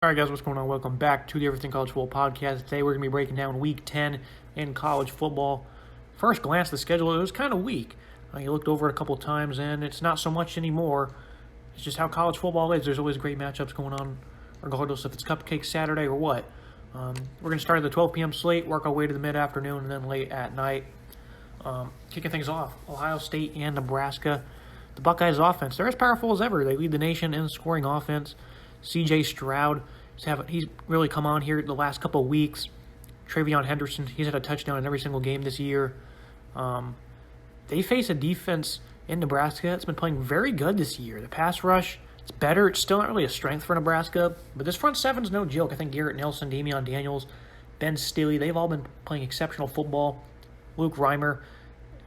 All right, guys, what's going on? Welcome back to the Everything College Football Podcast. Today, we're going to be breaking down Week 10 in college football. First glance at the schedule, it was kind of weak. You looked over it a couple of times, and it's not so much anymore. It's just how college football is. There's always great matchups going on, regardless if it's Cupcake Saturday or what. We're going to start at the 12 p.m. slate, work our way to the mid-afternoon, and then late at night. Kicking things off, Ohio State and Nebraska. The Buckeyes' offense, they're as powerful as ever. They lead the nation in scoring offense. C.J. Stroud, he's really come on here the last couple of weeks. Travion Henderson, he's had a touchdown in every single game this year. They face a defense in Nebraska that's been playing very good this year. The pass rush, it's better. It's still not really a strength for Nebraska, but this front seven's no joke. I think Garrett Nelson, Damian Daniels, Ben Stilley, they've all been playing exceptional football. Luke Reimer,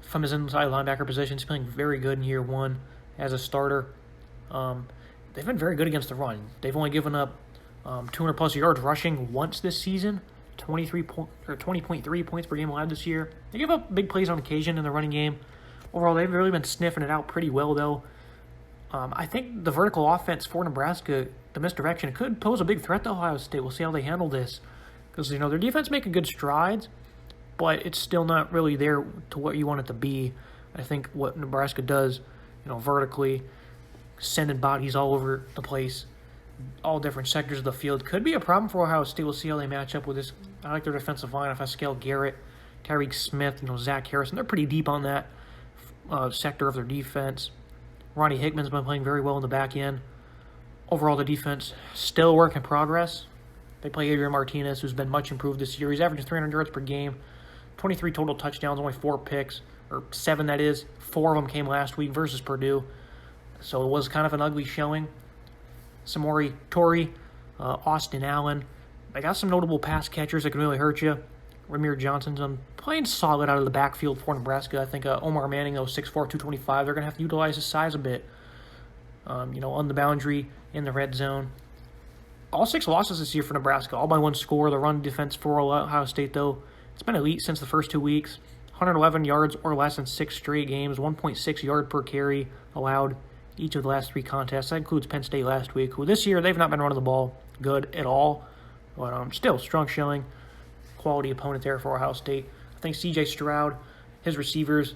from his inside linebacker position, he's playing very good in year one as a starter. They've been very good against the run. They've only given up 200-plus yards rushing once this season, 20.3 points per game allowed this year. They give up big plays on occasion in the running game. Overall, they've really been sniffing it out pretty well, though. I think the vertical offense for Nebraska, the misdirection, could pose a big threat to Ohio State. We'll see how they handle this. Because, their defense making good strides, but it's still not really there to what you want it to be. I think what Nebraska does, vertically, sending bodies all over the place, all different sectors of the field, could be a problem for Ohio State. We'll see how they match up with this. I like their defensive line. If I scale Garrett, Tyreek Smith, Zach Harrison, they're pretty deep on that sector of their defense. Ronnie Hickman's been playing very well in the back end. Overall, the defense, still a work in progress. They play Adrian Martinez, who's been much improved this year. He's averaging 300 yards per game, 23 total touchdowns, only 4 picks, or 7 that is. 4 of them came last week versus Purdue. So it was kind of an ugly showing. Samori Torrey, Austin Allen. They got some notable pass catchers that can really hurt you. Ramir Johnson's playing solid out of the backfield for Nebraska. I think Omar Manning, though, 6'4", 225. They're going to have to utilize his size a bit. On the boundary, in the red zone. All 6 losses this year for Nebraska, all by 1 score. The run defense for Ohio State, though, it's been elite since the first 2 weeks. 111 yards or less in 6 straight games. 1.6 yard per carry allowed each of the last 3 contests. That includes Penn State last week, who this year they've not been running the ball good at all. But still, strong showing. Quality opponent there for Ohio State. I think C.J. Stroud, his receivers,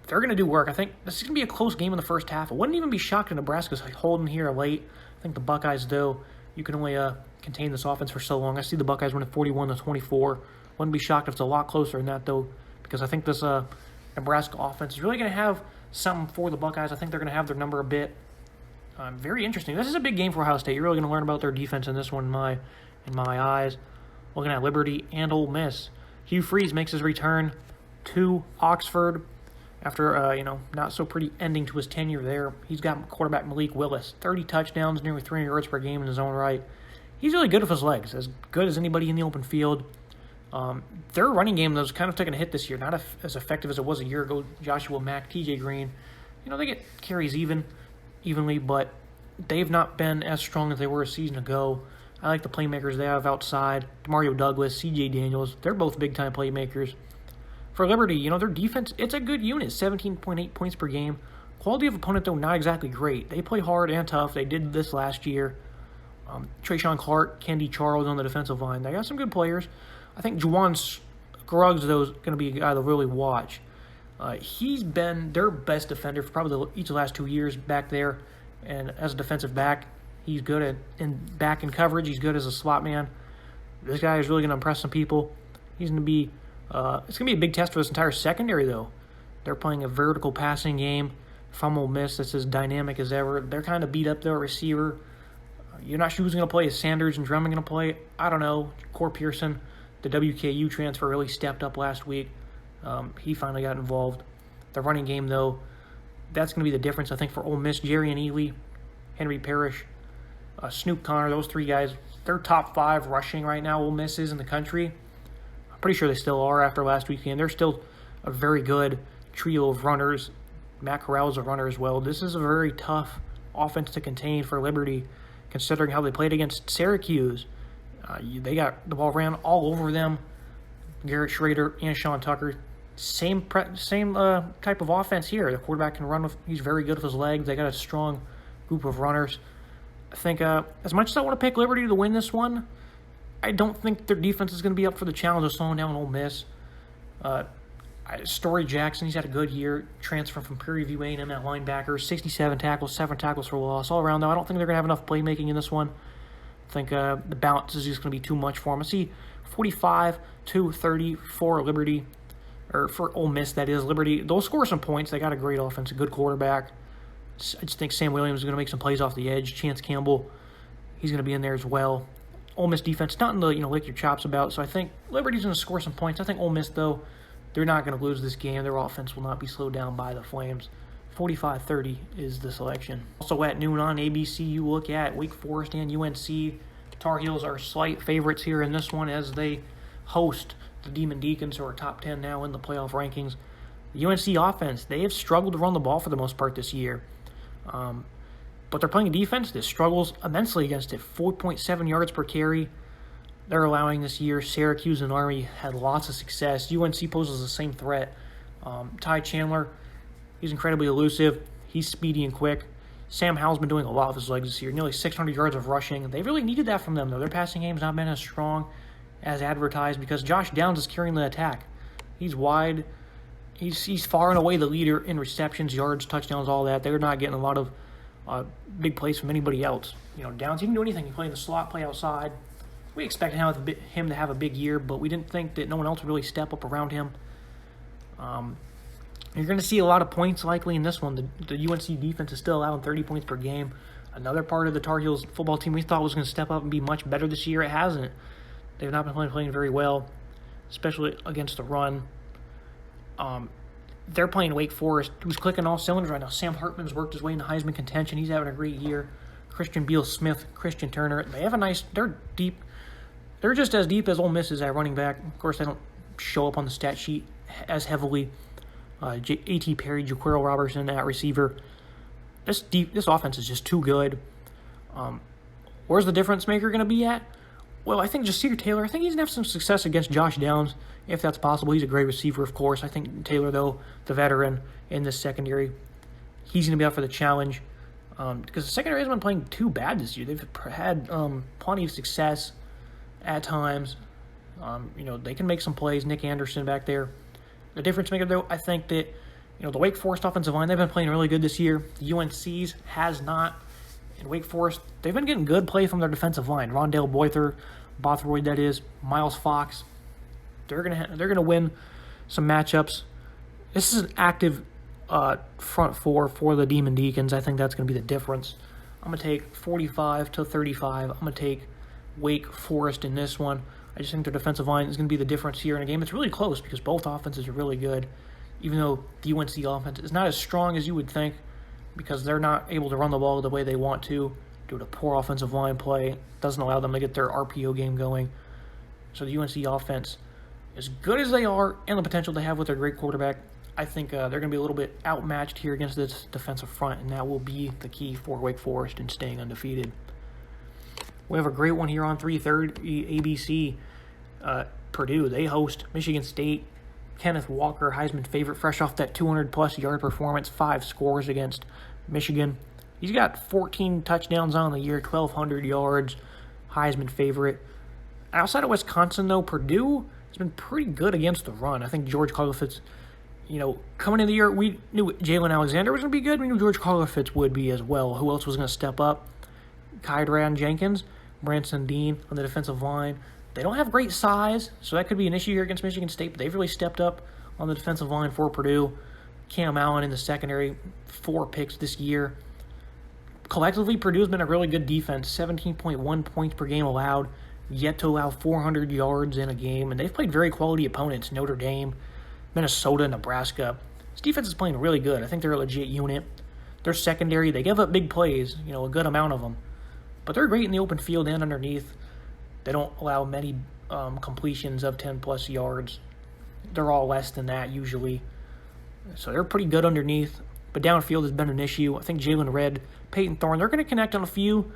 they're going to do work. I think this is going to be a close game in the first half. I wouldn't even be shocked if Nebraska's holding here late. I think the Buckeyes, though, you can only contain this offense for so long. I see the Buckeyes winning 41-24. Wouldn't be shocked if it's a lot closer than that, though, because I think this Nebraska offense is really going to have something for the Buckeyes. I think they're going to have their number a bit. Very interesting. This is a big game for Ohio State. You're really going to learn about their defense in this one, in my eyes. Looking at Liberty and Ole Miss. Hugh Freeze makes his return to Oxford after not so pretty ending to his tenure there. He's got quarterback Malik Willis, 30 touchdowns, nearly 300 yards per game in his own right. He's really good with his legs, as good as anybody in the open field. Their running game, though, is kind of taking a hit this year. Not as effective as it was a year ago. Joshua Mack, TJ Green, they get carries evenly, but they've not been as strong as they were a season ago. I like the playmakers they have outside. Demario Douglas, C.J. Daniels, they're both big-time playmakers. For Liberty, their defense, it's a good unit, 17.8 points per game. Quality of opponent, though, not exactly great. They play hard and tough. They did this last year. Trayshawn Clark, Kendi Charles on the defensive line. They got some good players. I think Juwan Scruggs, though, is going to be a guy to really watch. He's been their best defender for probably each of the last 2 years back there. And as a defensive back, he's good at back in coverage. He's good as a slot man. This guy is really going to impress some people. He's going to be it's going to be a big test for this entire secondary, though. They're playing a vertical passing game from Ole Miss that's as dynamic as ever. They're kind of beat up, though, at receiver. You're not sure who's going to play. Is Sanders and Drummond going to play? I don't know. Core Pearson, the WKU transfer, really stepped up last week. He finally got involved. The running game, though, that's going to be the difference, I think, for Ole Miss. Jerry and Ely, Henry Parrish, Snoop Connor, those 3 guys, they're top 5 rushing right now. Ole Miss is in the country. I'm pretty sure they still are after last week's game. They're still a very good trio of runners. Matt Corral is a runner as well. This is a very tough offense to contain for Liberty, considering how they played against Syracuse. They got the ball ran all over them. Garrett Schrader and Sean Tucker, same type of offense here. The quarterback can run he's very good with his legs. They got a strong group of runners. I think as much as I want to pick Liberty to win this one, I don't think their defense is going to be up for the challenge of slowing down Ole Miss. Story Jackson, he's had a good year, transfer from Prairie View A&M at linebacker, 67 tackles, 7 tackles for loss. All around, though, I don't think they're going to have enough playmaking in this one. I think the balance is just going to be too much for them. I see 45-30 for Liberty, or for Ole Miss, that is. Liberty, they'll score some points. They got a great offense, a good quarterback. I just think Sam Williams is going to make some plays off the edge. Chance Campbell, he's going to be in there as well. Ole Miss defense, nothing to lick your chops about. So I think Liberty's going to score some points. I think Ole Miss, though, they're not going to lose this game. Their offense will not be slowed down by the Flames. 45-30 is the selection. Also at noon on ABC, you look at Wake Forest and UNC. The Tar Heels are slight favorites here in this one as they host the Demon Deacons, who are top 10 now in the playoff rankings. The UNC offense, they have struggled to run the ball for the most part this year. But they're playing a defense that struggles immensely against it. 4.7 yards per carry they're allowing this year. Syracuse and Army had lots of success. UNC poses the same threat. Ty Chandler, he's incredibly elusive. He's speedy and quick. Sam Howell's been doing a lot of his legs this year. Nearly 600 yards of rushing. They really needed that from them, though. Their passing game's not been as strong as advertised because Josh Downs is carrying the attack. He's wide. He's far and away the leader in receptions, yards, touchdowns, all that. They're not getting a lot of big plays from anybody else. Downs, he can do anything. He play in the slot, play outside. We expected him to have a big year, but we didn't think that no one else would really step up around him. You're going to see a lot of points likely in this one. The UNC defense is still allowing 30 points per game. Another part of the Tar Heels football team we thought was going to step up and be much better this year. It hasn't. They've not been playing very well, especially against the run. They're playing Wake Forest, who's clicking all cylinders right now. Sam Hartman's worked his way into Heisman contention. He's having a great year. Christian Beal-Smith, Christian Turner. They're deep. They're just as deep as Ole Miss is at running back. Of course, they don't show up on the stat sheet as heavily. A.T. Perry, Jaquero Robertson at receiver. This offense is just too good. Where's the difference maker going to be at? Well, I think Jasir Taylor, I think he's going to have some success against Josh Downs, if that's possible. He's a great receiver, of course. I think Taylor, though, the veteran in this secondary, he's going to be out for the challenge. Because the secondary hasn't been playing too bad this year. They've had plenty of success at times. They can make some plays. Nick Anderson back there. The difference maker, though, I think that, the Wake Forest offensive line, they've been playing really good this year. The UNC's has not. And Wake Forest, they've been getting good play from their defensive line. Rondale Bothroyd, that is, Miles Fox. They're gonna win some matchups. This is an active front four for the Demon Deacons. I think that's going to be the difference. I'm going to take 45-35. I'm going to take Wake Forest in this one. I just think their defensive line is going to be the difference here in a game. It's really close because both offenses are really good, even though the UNC offense is not as strong as you would think because they're not able to run the ball the way they want to due to poor offensive line play. It doesn't allow them to get their RPO game going. So the UNC offense, as good as they are and the potential they have with their great quarterback, I think they're going to be a little bit outmatched here against this defensive front, and that will be the key for Wake Forest in staying undefeated. We have a great one here on 3:30 ABC. Purdue, they host Michigan State. Kenneth Walker, Heisman favorite, fresh off that 200-plus yard performance, 5 scores against Michigan. He's got 14 touchdowns on the year, 1,200 yards, Heisman favorite. Outside of Wisconsin, though, Purdue has been pretty good against the run. I think George Karlaftis, coming into the year, we knew Jalen Alexander was going to be good. We knew George Karlaftis would be as well. Who else was going to step up? Kydran Jenkins, Branson Dean on the defensive line. They don't have great size, so that could be an issue here against Michigan State, but they've really stepped up on the defensive line for Purdue. Cam Allen in the secondary, 4 picks this year. Collectively, Purdue's been a really good defense, 17.1 points per game allowed, yet to allow 400 yards in a game, and they've played very quality opponents, Notre Dame, Minnesota, Nebraska. This defense is playing really good. I think they're a legit unit. Their secondary, they give up big plays, a good amount of them, but they're great in the open field and underneath. They don't allow many completions of 10-plus yards. They're all less than that usually. So they're pretty good underneath. But downfield has been an issue. I think Jalen Redd, Peyton Thorne, they're going to connect on a few.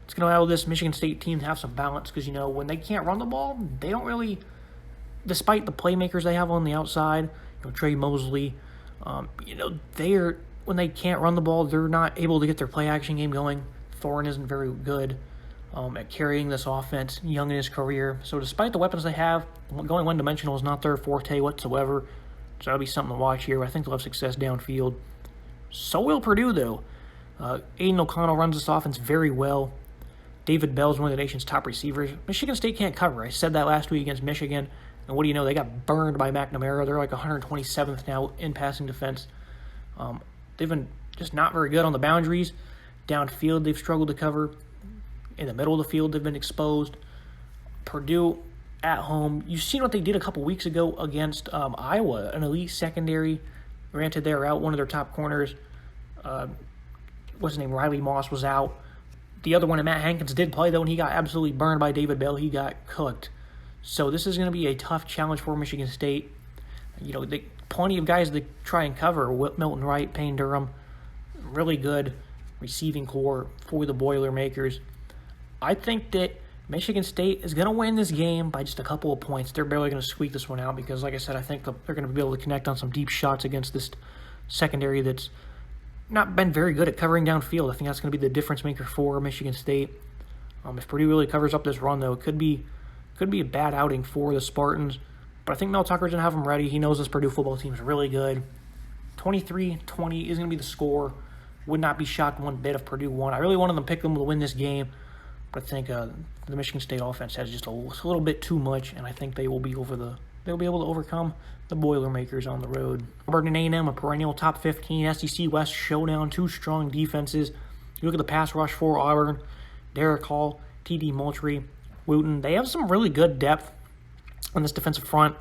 It's going to allow this Michigan State team to have some balance because, when they can't run the ball, they don't really, despite the playmakers they have on the outside, Trey Mosley, when they can't run the ball, they're not able to get their play-action game going. Thorne isn't very good at carrying this offense, young in his career. So despite the weapons they have, going one-dimensional is not their forte whatsoever. So that'll be something to watch here. I think they'll have success downfield. So will Purdue, though. Aiden O'Connell runs this offense very well. David Bell's one of the nation's top receivers. Michigan State can't cover. I said that last week against Michigan. And what do you know? They got burned by McNamara. They're like 127th now in passing defense. They've been just not very good on the boundaries. Downfield, they've struggled to cover. In the middle of the field, they've been exposed. Purdue at home. You've seen what they did a couple weeks ago against Iowa, an elite secondary. Granted, they were out one of their top corners. What's his name? Riley Moss was out. The other one, Matt Hankins, did play, though, and he got absolutely burned by David Bell. He got cooked. So this is going to be a tough challenge for Michigan State. You know, plenty of guys that try and cover. Milton Wright, Payne Durham. Really good receiving core for the Boilermakers. I think that Michigan State is going to win this game by just a couple of points. They're barely going to squeak this one out because, like I said, I think they're going to be able to connect on some deep shots against this secondary that's not been very good at covering downfield. I think that's going to be the difference maker for Michigan State. If Purdue really covers up this run, though, it could be a bad outing for the Spartans. But I think Mel Tucker's going to have them ready. He knows this Purdue football team is really good. 23-20 is going to be the score. Would not be shocked one bit if Purdue won. I really wanted them to pick them to win this game. But I think the Michigan State offense has just a little bit too much, and I think they'll be able to overcome the Boilermakers on the road. Auburn and A&M, a perennial top 15 SEC West showdown, two strong defenses. You look at the pass rush for Auburn, Derek Hall, T.D. Moultrie, Wooten. They have some really good depth on this defensive front.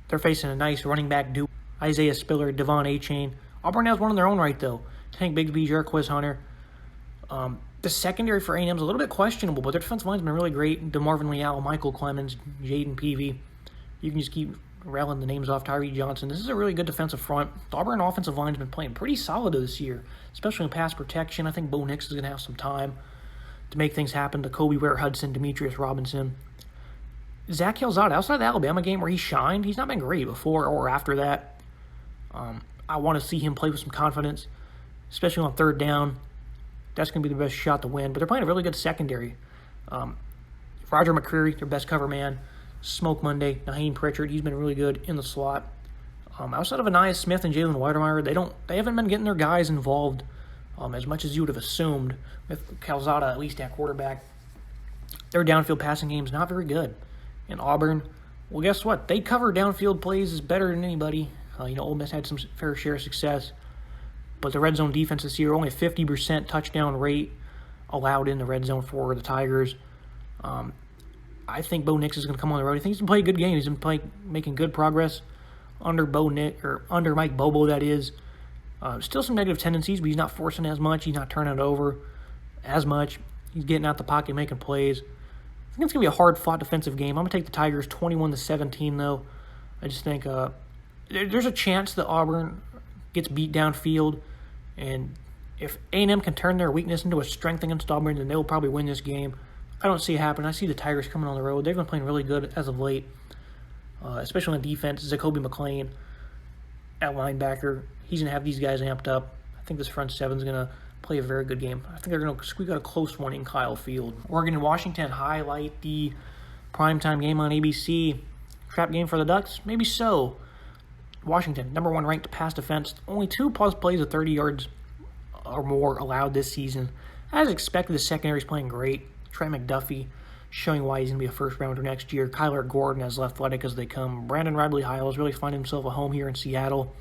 They're facing a nice running back duo, Isaiah Spiller, Devon Achane. Auburn has one in their own right, though. Tank Bigsby, Jarquez Hunter. The secondary for A&M is a little bit questionable, but their defensive line's been really great. DeMarvin Leal, Michael Clemens, Jaden Peavy. You can just keep rattling the names off. Tyree Johnson. This is a really good defensive front. The Auburn offensive line has been playing pretty solid this year, especially in pass protection. I think Bo Nix is going to have some time to make things happen to Kobe Ware Hudson, Demetrius Robinson. Zach Calzada, outside the Alabama game where he shined, he's not been great before or after that. I want to see him play with some confidence, especially on third down. That's going to be the best shot to win. But they're playing a really good secondary. Roger McCreary, their best cover man. Smoke Monday. Naheem Pritchard, he's been really good in the slot. Outside of Anais Smith and Jalen Weidermeyer, they haven't been getting their guys involved as much as you would have assumed with Calzada at least at quarterback. Their downfield passing game is not very good. And Auburn, well, guess what? They cover downfield plays is better than anybody. Ole Miss had some fair share of success. But the red zone defense this year, only a 50% touchdown rate allowed in the red zone for the Tigers. I think Bo Nix is going to come on the road. I think he's been playing a good game. He's been making good progress under under Mike Bobo, that is. Still some negative tendencies, but he's not forcing as much. He's not turning it over as much. He's getting out the pocket, making plays. I think it's going to be a hard-fought defensive game. I'm going to take the Tigers 21-17, though. I just think there's a chance that Auburn gets beat downfield, and if A&M can turn their weakness into a strength against Auburn, then they'll probably win this game. I don't see it happen. I see the Tigers coming on the road. They've been playing really good as of late, especially on defense. Zacoby McClain at linebacker. He's going to have these guys amped up. I think this front seven is going to play a very good game. I think they're going to squeak out a close one in Kyle Field. Oregon and Washington highlight the primetime game on ABC. Trap game for the Ducks? Maybe so. Washington, number one ranked pass defense. Only 2+ plays of 30 yards or more allowed this season. As expected, the secondary is playing great. Trey McDuffie showing why he's going to be a first-rounder next year. Kyler Gordon, as athletic as they come. Brandon Radley-Hiles really finding himself a home here in Seattle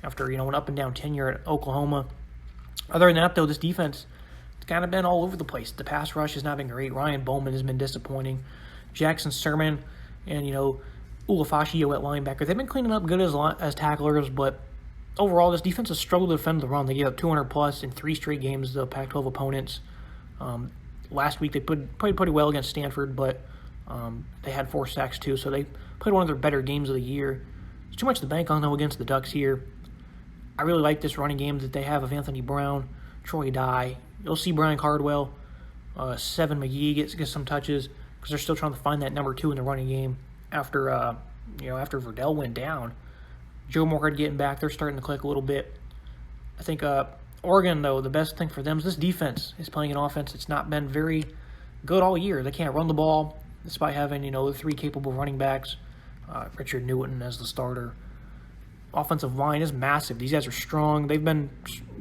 after an up-and-down tenure at Oklahoma. Other than that, though, this defense has kind of been all over the place. The pass rush has not been great. Ryan Bowman has been disappointing. Jackson Sermon and, Ulafashio at linebacker. They've been cleaning up good as tacklers, but overall, this defense has struggled to defend the run. They gave up 200+ in 3 straight games to the Pac-12 opponents. Last week, they played pretty well against Stanford, but they had 4 sacks too, so they played one of their better games of the year. It's too much to bank on, though, against the Ducks here. I really like this running game that they have of Anthony Brown, Troy Dye. You'll see Brian Cardwell, Seven McGee gets some touches because they're still trying to find that number 2 in the running game after Verdell went down. Joe Moorhead getting back. They're starting to click a little bit. I think Oregon, though, the best thing for them is this defense is playing an offense that's not been very good all year. They can't run the ball despite having, the 3 capable running backs. Richard Newton as the starter. Offensive line is massive. These guys are strong. They've been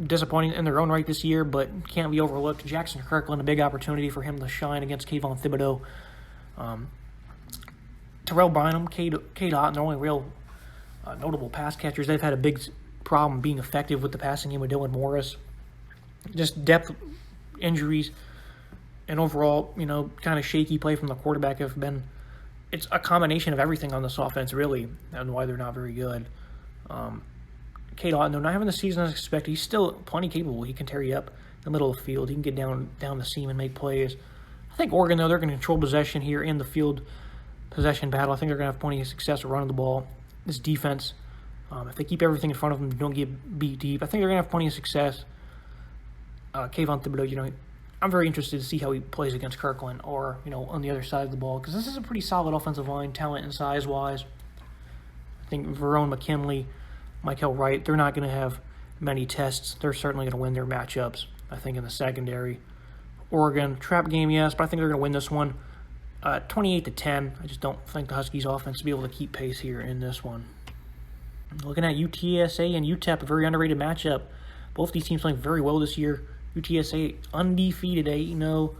disappointing in their own right this year, but can't be overlooked. Jackson Kirkland, a big opportunity for him to shine against Kayvon Thibodeau. Terrell Bynum, K-Dot, they're only real notable pass catchers. They've had a big problem being effective with the passing game with Dylan Morris. Just depth injuries and overall, kind of shaky play from the quarterback have been – it's a combination of everything on this offense, really, and why they're not very good. K-Dot, though not having the season as expected, he's still plenty capable. He can tear you up in the middle of the field. He can get down the seam and make plays. I think Oregon, though, they're going to control possession here in the field possession battle. I think they're going to have plenty of success running the ball. This defense, if they keep everything in front of them, don't get beat deep, I think they're going to have plenty of success. Kayvon Thibodeau, I'm very interested to see how he plays against Kirkland or, on the other side of the ball, because this is a pretty solid offensive line, talent and size-wise. I think Verone McKinley, Michael Wright, they're not going to have many tests. They're certainly going to win their matchups, I think, in the secondary. Oregon, trap game, yes, but I think they're going to win this one 28-10. I just don't think the Huskies' offense will be able to keep pace here in this one. Looking at UTSA and UTEP, a very underrated matchup. Both these teams playing very well this year. UTSA undefeated 8-0.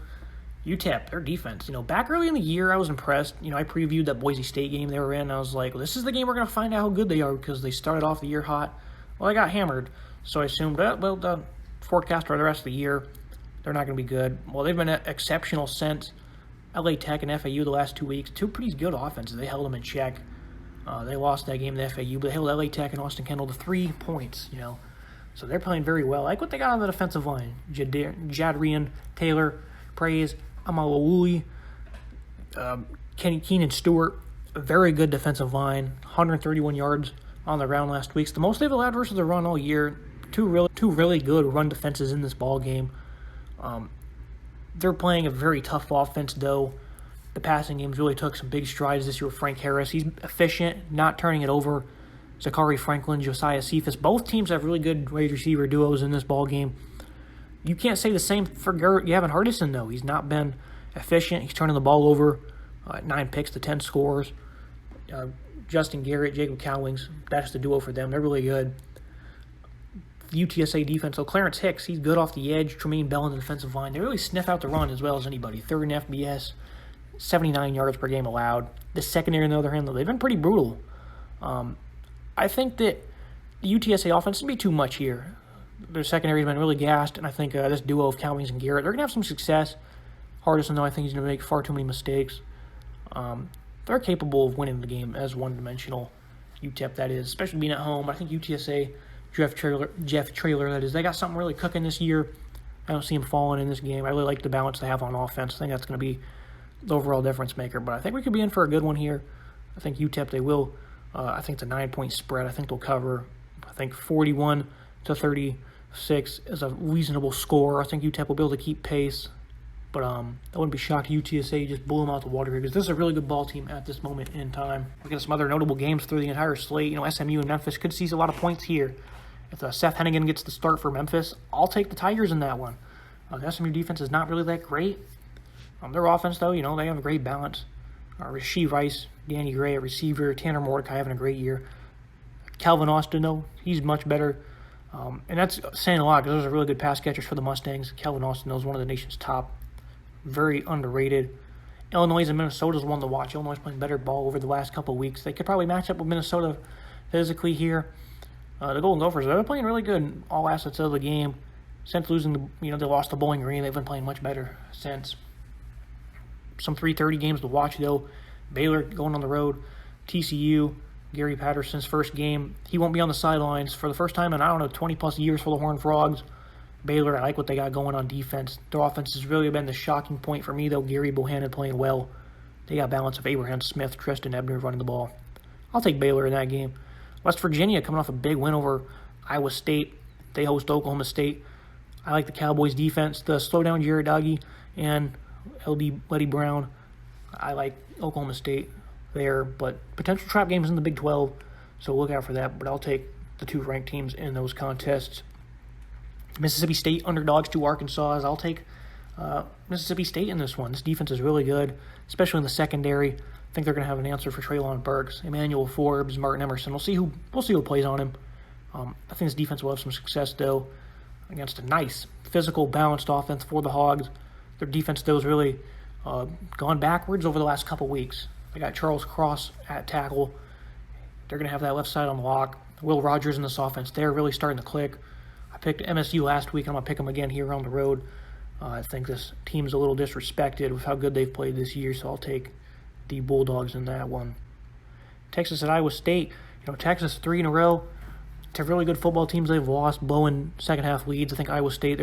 UTEP, their defense. Back early in the year, I was impressed. I previewed that Boise State game they were in. I was like, well, this is the game we're going to find out how good they are because they started off the year hot. Well, they got hammered. So I assumed, well, the forecast for the rest of the year, they're not going to be good. Well, they've been exceptional since. LA Tech and FAU the last 2 weeks. 2 pretty good offenses. They held them in check. They lost that game to FAU, but they held LA Tech and Austin Kendall to 3 points, So they're playing very well. I like what they got on the defensive line. Jadrian Taylor, Praise, Amalawuli, Keenan Stewart, a very good defensive line, 131 yards on the ground last week. It's the most they've allowed versus the run all year. Two really good run defenses in this ball game. They're playing a very tough offense, though. The passing games really took some big strides this year with Frank Harris. He's efficient, not turning it over. Zachary Franklin, Josiah Cephas. Both teams have really good wide receiver duos in this ball game. You can't say the same for Gavin Hardison, though. He's not been efficient. He's turning the ball over. 9 picks to 10 scores. Justin Garrett, Jacob Cowlings, that's the duo for them. They're really good. The UTSA defense, so Clarence Hicks, he's good off the edge. Tremaine Bell on the defensive line. They really sniff out the run as well as anybody. 3rd in FBS, 79 yards per game allowed. The secondary, on the other hand, though, they've been pretty brutal. I think that the UTSA offense is going to be too much here. Their secondary has been really gassed, and I think this duo of Cowlings and Garrett, they're going to have some success. Hardison, though, I think he's going to make far too many mistakes. They're capable of winning the game as one-dimensional. UTEP, that is, especially being at home. I think UTSA, Jeff Traylor, that is, they got something really cooking this year. I don't see him falling in this game. I really like the balance they have on offense. I think that's going to be the overall difference maker. But I think we could be in for a good one here. I think UTEP, they will. I think it's a 9-point spread. I think they'll cover. I think 41-36 is a reasonable score. I think UTEP will be able to keep pace. But I wouldn't be shocked if UTSA just blew them out the water here because this is a really good ball team at this moment in time. Looking at some other notable games through the entire slate. SMU and Memphis could see a lot of points here. If Seth Hennigan gets the start for Memphis, I'll take the Tigers in that one. The SMU defense is not really that great. Their offense, though, they have a great balance. Rasheed Rice, Danny Gray at receiver, Tanner Mordecai having a great year. Calvin Austin, though, he's much better. And that's saying a lot because those are really good pass catchers for the Mustangs. Calvin Austin, though, is one of the nation's top. Very underrated. Illinois and Minnesota is one to watch. Illinois is playing better ball over the last couple of weeks. They could probably match up with Minnesota physically here. The Golden Gophers, they're playing really good in all assets of the game. Since losing, they lost to Bowling Green. They've been playing much better since. Some 3:30 games to watch, though. Baylor going on the road. TCU, Gary Patterson's first game. He won't be on the sidelines for the first time in, 20-plus years for the Horned Frogs. Baylor, I like what they got going on defense. Their offense has really been the shocking point for me, though. Gary Bohannon playing well. They got balance of Abraham Smith, Tristan Ebner running the ball. I'll take Baylor in that game. West Virginia coming off a big win over Iowa State. They host Oklahoma State. I like the Cowboys' defense. The slow down Jared Duggy and LD Buddy Brown. I like Oklahoma State there, but potential trap games in the Big 12, so look out for that. But I'll take the 2 ranked teams in those contests. Mississippi State underdogs to Arkansas, as I'll take Mississippi State in this one. This defense is really good, especially in the secondary. I think they're going to have an answer for Treylon Burks, Emmanuel Forbes, Martin Emerson. We'll see who plays on him. I think this defense will have some success, though, against a nice, physical, balanced offense for the Hogs. Their defense, though, has really gone backwards over the last couple weeks. They got Charles Cross at tackle. They're going to have that left side on lock. Will Rogers in this offense, they're really starting to click. I picked MSU last week, and I'm going to pick them again here on the road. I think this team's a little disrespected with how good they've played this year, so I'll take the Bulldogs in that one. Texas at Iowa State. Texas 3 in a row. To really good football teams they've lost, blowing second-half leads. I think Iowa State,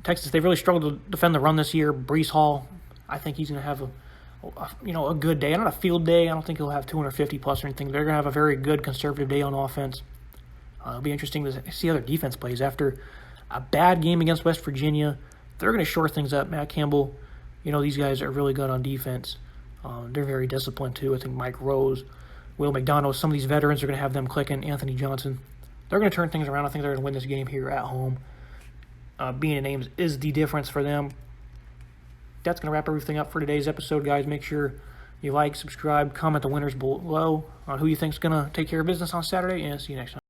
Texas, they've really struggled to defend the run this year. Breece Hall, I think he's going to have a good day. Not a field day. I don't think he'll have 250-plus or anything. They're going to have a very good conservative day on offense. It'll be interesting to see how their defense plays. After a bad game against West Virginia, they're going to shore things up. Matt Campbell, these guys are really good on defense. They're very disciplined, too. I think Mike Rose, Will McDonald, some of these veterans are going to have them clicking. Anthony Johnson. They're going to turn things around. I think they're going to win this game here at home. Being in names is the difference for them. That's going to wrap everything up for today's episode, guys. Make sure you like, subscribe, comment the winners below on who you think is going to take care of business on Saturday, and see you next time.